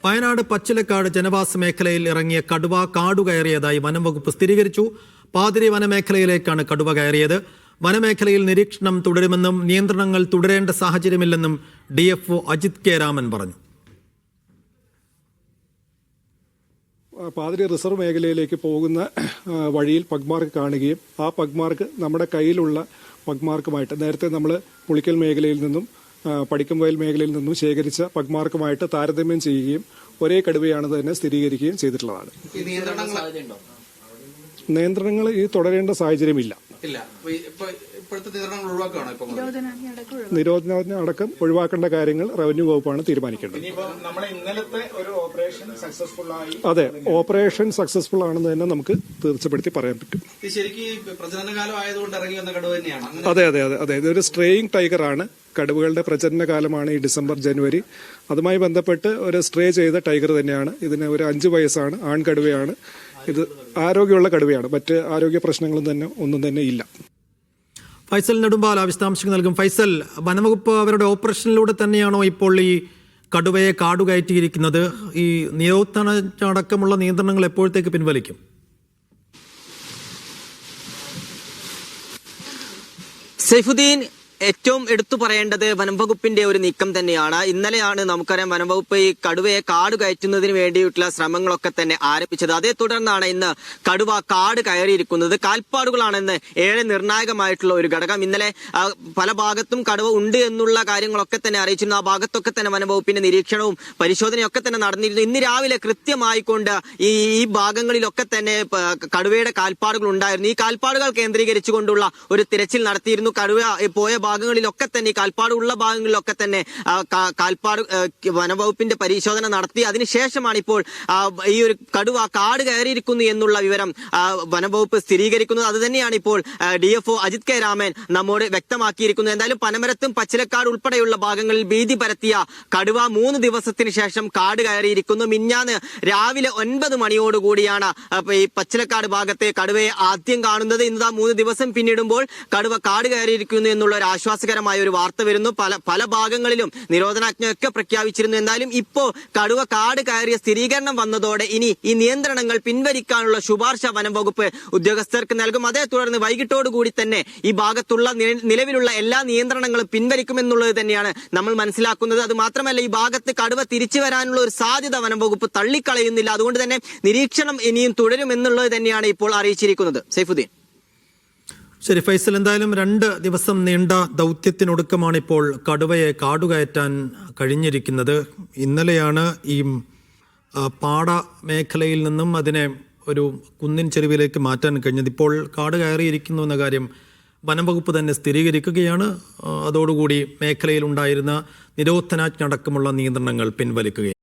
വയനാട് പച്ചിലക്കാട് ജനവാസ മേഖലയിൽ ഇറങ്ങിയ കടുവ കാടുകയറിയതായി വനംവകുപ്പ് സ്ഥിരീകരിച്ചു. പാതിരി വനമേഖലയിലേക്കാണ് കടുവ കയറിയത്. വനമേഖലയിൽ നിരീക്ഷണം തുടരുമെന്നും നിയന്ത്രണങ്ങൾ തുടരേണ്ട സാഹചര്യമില്ലെന്നും DFO അജിത് കെ രാമൻ പറഞ്ഞു. പാതിരി റിസർവ് മേഖലയിലേക്ക് പോകുന്ന വഴിയിൽ പഗ്മാർക്ക് കാണുകയും ആ പഗ്മാർക്ക് നമ്മുടെ കയ്യിലുള്ള പഗ്മാർക്കുമായിട്ട് നേരത്തെ നമ്മൾ പുളിക്കൽ മേഖലയിൽ നിന്നും പടിക്കംവയൽ മേഖലയിൽ നിന്നും ശേഖരിച്ച പഗ്മാർക്കുമായിട്ട് താരതമ്യം ചെയ്യുകയും ഒരേ കടുവയാണെന്ന് തന്നെ സ്ഥിരീകരിക്കുകയും ചെയ്തിട്ടുള്ളതാണ്. നിയന്ത്രണങ്ങൾ ഈ തുടരേണ്ട സാഹചര്യമില്ല. നിരോധനാജ്ഞ അടക്കം ഒഴിവാക്കേണ്ട കാര്യങ്ങൾ റവന്യൂ വകുപ്പാണ് തീരുമാനിക്കേണ്ടത്. അതെ, ഓപ്പറേഷൻ സക്സസ്ഫുൾ ആണെന്ന് തന്നെ നമുക്ക് തീർച്ചപ്പെടുത്തി പറയാൻ പറ്റും. അതെ അതെ അതെ അതെ ഇതൊരു സ്ട്രേയിങ് ടൈഗറാണ്. കടുവകളുടെ പ്രജനന കാലമാണ് ഈ ഡിസംബർ ജനുവരി. അതുമായി ബന്ധപ്പെട്ട് ഒരു സ്ട്രേ ചെയ്ത ടൈഗർ തന്നെയാണ്. ഇതിന് ഒരു 5 വയസ്സാണ്, ആൺകടുവയാണ്. ഇത് ആരോഗ്യമുള്ള കടുവയാണ്. മറ്റ് ആരോഗ്യ പ്രശ്നങ്ങളും ഒന്നും തന്നെ ഇല്ല. ഫൈസൽ നെടുമ്പാല വിശദാംശങ്ങൾ നൽകും. ഫൈസൽ, വനംവകുപ്പ് അവരുടെ ഓപ്പറേഷനിലൂടെ തന്നെയാണോ ഇപ്പോൾ ഈ കടുവയെ കാടുകയറ്റിയിരിക്കുന്നത്? ഈ നിരോധന അടക്കമുള്ള നിയന്ത്രണങ്ങൾ എപ്പോഴത്തേക്ക് പിൻവലിക്കും? സൈഫുദ്ദീൻ, ഏറ്റവും എടുത്തു പറയേണ്ടത് വനംവകുപ്പിന്റെ ഒരു നീക്കം തന്നെയാണ്. ഇന്നലെയാണ് നമുക്കറിയാം വനംവകുപ്പ് ഈ കടുവയെ കാട് കയറ്റുന്നതിന് വേണ്ടിയിട്ടുള്ള ശ്രമങ്ങളൊക്കെ തന്നെ ആരംഭിച്ചത്. അതേ തുടർന്നാണ് ഇന്ന് കടുവ കാട് കയറിയിരിക്കുന്നത്. കാൽപ്പാടുകളാണെന്ന് ഏറെ നിർണായകമായിട്ടുള്ള ഒരു ഘടകം. ഇന്നലെ പല ഭാഗത്തും കടുവ ഉണ്ട് എന്നുള്ള കാര്യങ്ങളൊക്കെ തന്നെ അറിയിച്ചിരുന്നു. ആ ഭാഗത്തൊക്കെ തന്നെ വനംവകുപ്പിന്റെ നിരീക്ഷണവും പരിശോധനയൊക്കെ തന്നെ നടന്നിരുന്നു. ഇന്ന് രാവിലെ കൃത്യമായിക്കൊണ്ട് ഈ ഭാഗങ്ങളിലൊക്കെ തന്നെ കടുവയുടെ കാൽപ്പാടുകൾ ഉണ്ടായിരുന്നു. ഈ കാൽപ്പാടുകൾ കേന്ദ്രീകരിച്ചുകൊണ്ടുള്ള ഒരു തിരച്ചിൽ നടത്തിയിരുന്നു. കടുവ പോയ ഭാഗങ്ങളിലൊക്കെ തന്നെ, കാൽപ്പാടുള്ള ഭാഗങ്ങളിലൊക്കെ തന്നെ കാൽപ്പാട് വനംവകുപ്പിന്റെ പരിശോധന നടത്തി. അതിനുശേഷമാണ് ഇപ്പോൾ ഈ ഒരു കടുവ കാട് കയറിയിരിക്കുന്നു എന്നുള്ള വിവരം വനംവകുപ്പ് സ്ഥിരീകരിക്കുന്നത്. അത് തന്നെയാണ് ഇപ്പോൾ DFO അജിത് കെ രാമൻ നമ്മോട് വ്യക്തമാക്കിയിരിക്കുന്നത്. എന്തായാലും പനമരത്തും പച്ചിലക്കാട് ഉൾപ്പെടെയുള്ള ഭാഗങ്ങളിൽ ഭീതി പരത്തിയ കടുവ 3 ദിവസത്തിന് ശേഷം കാട് കയറിയിരിക്കുന്നു. മിഞ്ഞാന്ന് രാവിലെ 9 മണിയോടുകൂടിയാണ് ഈ പച്ചിലക്കാട് ഭാഗത്തെ കടുവയെ ആദ്യം കാണുന്നത്. ഇന്ന് 3 ദിവസം പിന്നിടുമ്പോൾ കടുവ കാട് കയറിയിരിക്കുന്നു എന്നുള്ള ആശ്വാസകരമായ ഒരു വാർത്ത വരുന്നു. പല ഭാഗങ്ങളിലും നിരോധനാജ്ഞയൊക്കെ പ്രഖ്യാപിച്ചിരുന്നു. എന്നാലും ഇപ്പോ കടുവ കാട് കയറിയ സ്ഥിരീകരണം വന്നതോടെ ഇനി ഈ നിയന്ത്രണങ്ങൾ പിൻവലിക്കാനുള്ള ശുപാർശ വനംവകുപ്പ് ഉദ്യോഗസ്ഥർക്ക് നൽകും. അതേ തുടർന്ന് വൈകിട്ടോടുകൂടി തന്നെ ഈ ഭാഗത്തുള്ള നിലവിലുള്ള എല്ലാ നിയന്ത്രണങ്ങളും പിൻവലിക്കുമെന്നുള്ളത് തന്നെയാണ് നമ്മൾ മനസ്സിലാക്കുന്നത്. അത് മാത്രമല്ല, ഈ ഭാഗത്ത് കടുവ തിരിച്ചു വരാനുള്ള ഒരു സാധ്യത വനംവകുപ്പ് തള്ളിക്കളയുന്നില്ല. അതുകൊണ്ട് തന്നെ നിരീക്ഷണം ഇനിയും തുടരുമെന്നുള്ളത് തന്നെയാണ് ഇപ്പോൾ അറിയിച്ചിരിക്കുന്നത്. സൈഫുദ്ദീൻ. ശരി ഫൈസൽ, എന്തായാലും 2 ദിവസം നീണ്ട ദൗത്യത്തിനൊടുക്കമാണ് ഇപ്പോൾ കടുവയെ കാടുകയറ്റാൻ കഴിഞ്ഞിരിക്കുന്നത്. ഇന്നലെയാണ് ഈ പാട മേഖലയിൽ നിന്നും അതിനെ ഒരു കുന്നിൻ ചെരുവിലേക്ക് മാറ്റാൻ കഴിഞ്ഞത്. ഇപ്പോൾ കാട് കയറിയിരിക്കുന്നു എന്ന കാര്യം വനംവകുപ്പ് തന്നെ സ്ഥിരീകരിക്കുകയാണ്. അതോടുകൂടി മേഖലയിൽ ഉണ്ടായിരുന്ന നിരോധനാജ്ഞ അടക്കമുള്ള നിയന്ത്രണങ്ങൾ പിൻവലിക്കുകയാണ്.